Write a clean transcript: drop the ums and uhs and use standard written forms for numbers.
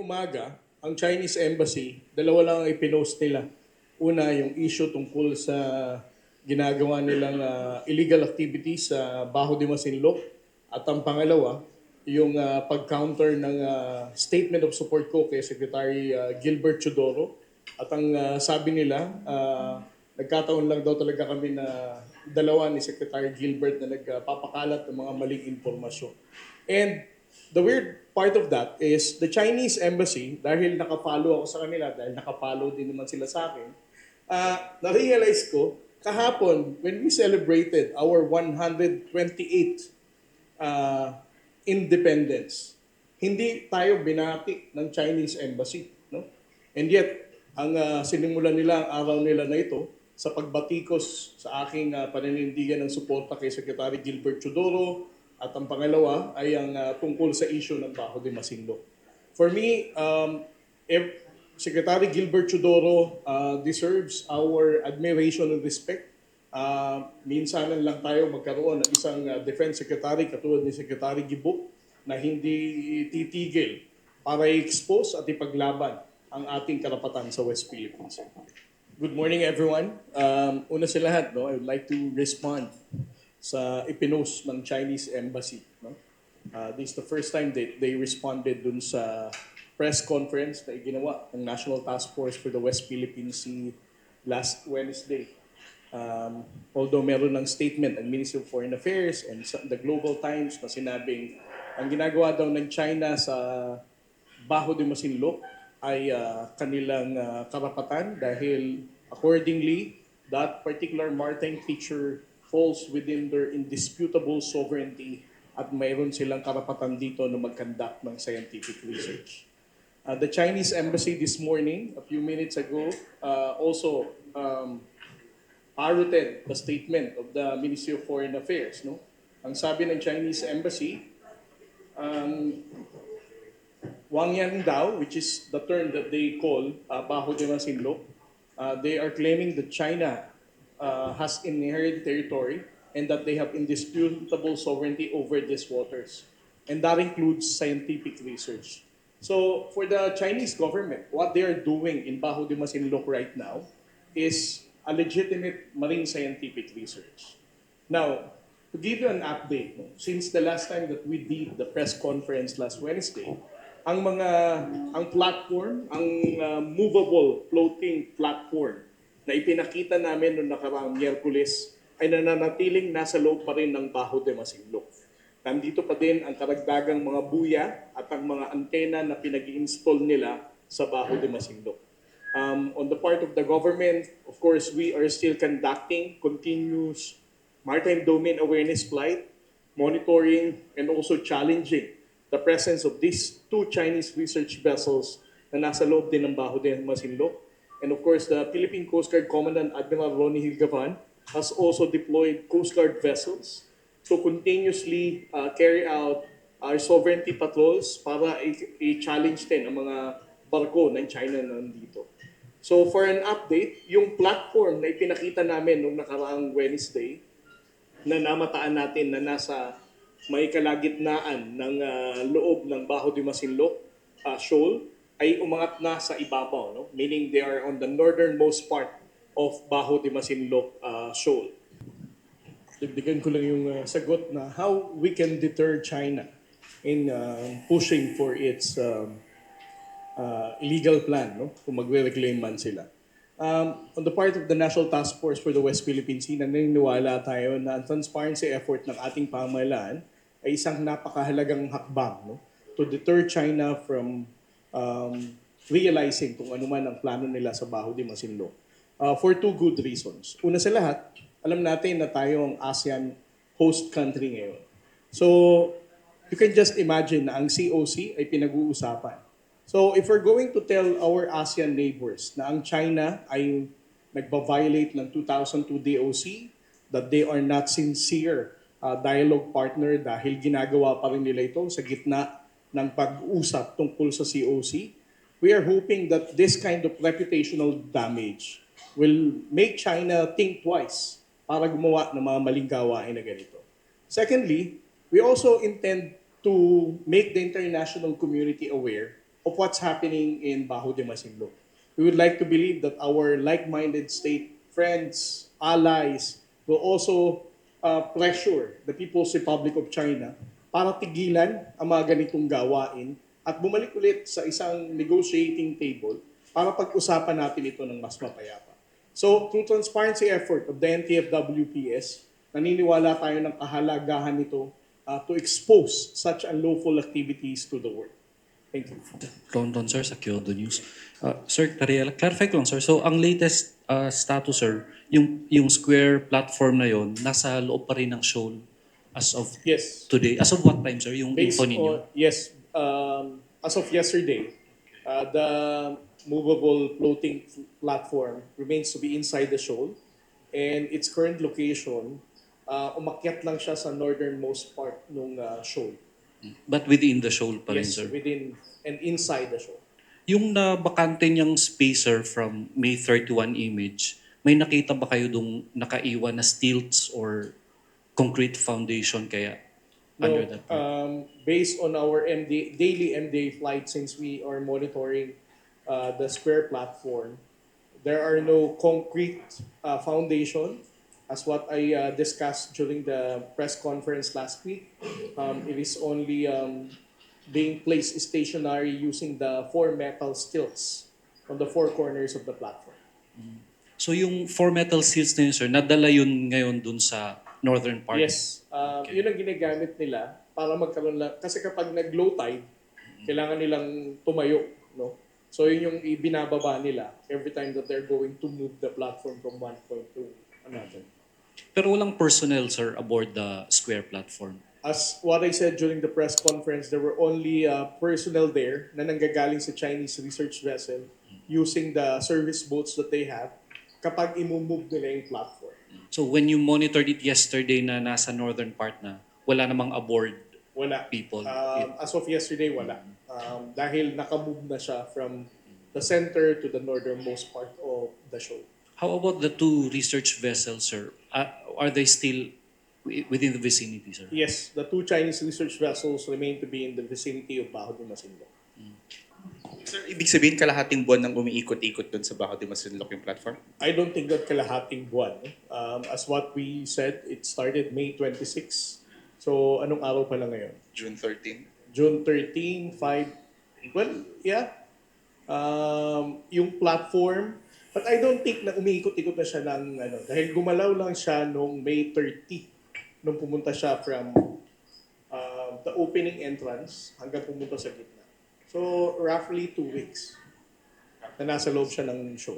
umaga, ang Chinese Embassy, dalawa lang ang ipinost nila. Una, yung issue tungkol sa ginagawa nilang illegal activities sa Baho de Masinloc. At ang pangalawa, yung pag-counter ng statement of support ko kay Secretary Gilbert Chodoro. At ang sabi nila, nagkataon lang daw talaga kami na dalawa ni Secretary Gilbert na nagpapakalat ng mga maling informasyon. And the weird part of that is the Chinese embassy, dahil nakafollow ako sa kanila, dahil nakafollow din naman sila sa akin, na-realize ko, kahapon, when we celebrated our 128th independence, hindi tayo binati ng Chinese embassy. No? And yet, ang sinimulan nila ang araw nila na ito sa pagbatikos sa aking paninindigan ng suporta kay Secretary Gilbert Chodoro, at ang pangalawa ay ang tungkol sa issue ng Baho de Masinloc. For me, Secretary Gilbert Chodoro deserves our admiration and respect. Minsanan lang tayo magkaroon ng isang defense secretary katulad ni Secretary Gibok na hindi titigil para i-expose at ipaglaban ang ating karapatan sa West Philippines. Good morning, everyone. Una sa lahat, I would like to respond sa ipinost ng Chinese Embassy. This is the first time that they responded dun sa press conference na ginawa ng National Task Force for the West Philippine Sea last Wednesday. Although meron ng statement ang Ministry of Foreign Affairs and the Global Times na sinabing ang ginagawa daw ng China sa Baho de Masinloc ay kanilang karapatan dahil accordingly, that particular maritime feature falls within their indisputable sovereignty at mayroon silang karapatan dito na mag-conduct ng scientific research. The Chinese Embassy this morning, a few minutes ago, also parroted the statement of the Ministry of Foreign Affairs. No? Ang sabi ng Chinese Embassy, Wangyan daw, which is the term that they call Baho de Masinloc, they are claiming that China has inherent territory and that they have indisputable sovereignty over these waters. And that includes scientific research. So for the Chinese government, what they are doing in Baho de Masinloc right now is a legitimate marine scientific research. Now, to give you an update, since the last time that we did the press conference last Wednesday, ang platform, ang movable floating platform na ipinakita namin noong nakaraang Miyerkules ay nananatiling nasa loob pa rin ng Baho de Masinloc. Nandito pa din ang karagdagang mga buya at ang mga antena na pinag-i-install nila sa Baho de Masinloc. On the part of the government, of course, we are still conducting continuous maritime domain awareness flight, monitoring, and also challenging the presence of these two Chinese research vessels na nasa loob din ng Baho de Masinloc. And of course, the Philippine Coast Guard Commandant Admiral Ronnie Hilgavan has also deployed Coast Guard vessels to continuously carry out our sovereignty patrols para i-challenge din ang mga barko ng China na nandito. So for an update, yung platform na ipinakita namin noong nakaraang Wednesday na namataan natin na nasa may kalagitnaan ng loob ng Baho de Masinloc shoal ay umangat na sa ibabaw, no? Meaning they are on the northernmost part of Baho de Masinloc shoal. Dagdagan ko lang yung sagot na how we can deter China in pushing for its illegal plan, no? Kung magre-reclaim man sila. On the part of the National Task Force for the West Philippine Sea, naniniwala tayo na ang transparency effort ng ating pamahalaan ay isang napakahalagang hakbang, no? To deter China from realizing kung ano man ang plano nila sa Baho de Masinloc. For two good reasons. Una sa lahat, alam natin na tayo ang ASEAN host country ngayon. So, you can just imagine na ang COC ay pinag-uusapan. So, if we're going to tell our ASEAN neighbors na ang China ay nagba-violate ng 2002 DOC, that they are not sincere dialogue partner dahil ginagawa pa rin nila ito sa gitna ng pag-usap tungkol sa COC, we are hoping that this kind of reputational damage will make China think twice para gumawa ng mga maling gawain na ganito. Secondly, we also intend to make the international community aware of what's happening in Bajo de Masinloc. We would like to believe that our like-minded state friends, allies, will also pressure the People's Republic of China para tigilan ang mga ganitong gawain at bumalik ulit sa isang negotiating table para pag-usapan natin ito ng mas mapayapa. So, through transparency effort of the NTFWPS, naniniwala tayo ng kahalagahan nito to expose such unlawful activities to the world. Thank you. Rondon, sir, sa Kyodo News. Sir, clarify ko lang, sir. So, ang latest status, sir, yung Square platform na yon nasa loob pa rin ng show as of Yes. today. As of what time, sir, yung Based info ninyo? on, yes, as of yesterday, the movable floating platform remains to be inside the shoal, and its current location, umakyat lang siya sa northernmost part ng shoal. But within the show pa rin, Yes, sir? within and inside the shoal. Yung nabakante niyang spacer from May 31 image, may nakita ba kayo dong nakaiwan na stilts or concrete foundation kaya under that part? Based on our daily MDA flight, since we are monitoring the Square platform, there are no concrete foundation. As what I discussed during the press conference last week, it is only being placed stationary using the 4 metal stilts on the 4 corners of the platform. So yung 4 metal seals na yun, sir, nadala yun ngayon dun sa northern part? Yes, yun ang ginagamit nila para magkaroon lang. Kasi kapag nag-low tide, kailangan nilang tumayo. No? So yun yung ibinababa nila every time that they're going to move the platform from one point to another. Pero walang personnel, sir, aboard the Square platform? As what I said during the press conference, there were only personnel there na nanggagaling sa Chinese research vessel using the service boats that they have kapag imumove nila yung platform. So when you monitored it yesterday na nasa northern part na, wala namang aboard Wala. people? As of yesterday, wala. Dahil nakamove na siya from the center to the northernmost part of the shoal. How about the 2 research vessels, sir? Are they still within the vicinity, sir? Yes, the 2 Chinese research vessels remain to be in the vicinity of Bajo de Masinloc. Sir, ibig sabihin kalahating buwan nang umiikot-ikot doon sa Bajo de Masinloc yung platform? I don't think that kalahating buwan. As what we said, it started May 26. So, anong araw pa lang ngayon? June 13? June 13, 5. Well, yeah. Yung platform, but I don't think na umiikot-ikot na siya ng, dahil gumalaw lang siya noong May 30, nung pumunta siya from the opening entrance hanggang pumunta sa gitna. So, roughly 2 weeks na nasa loob siya ng show.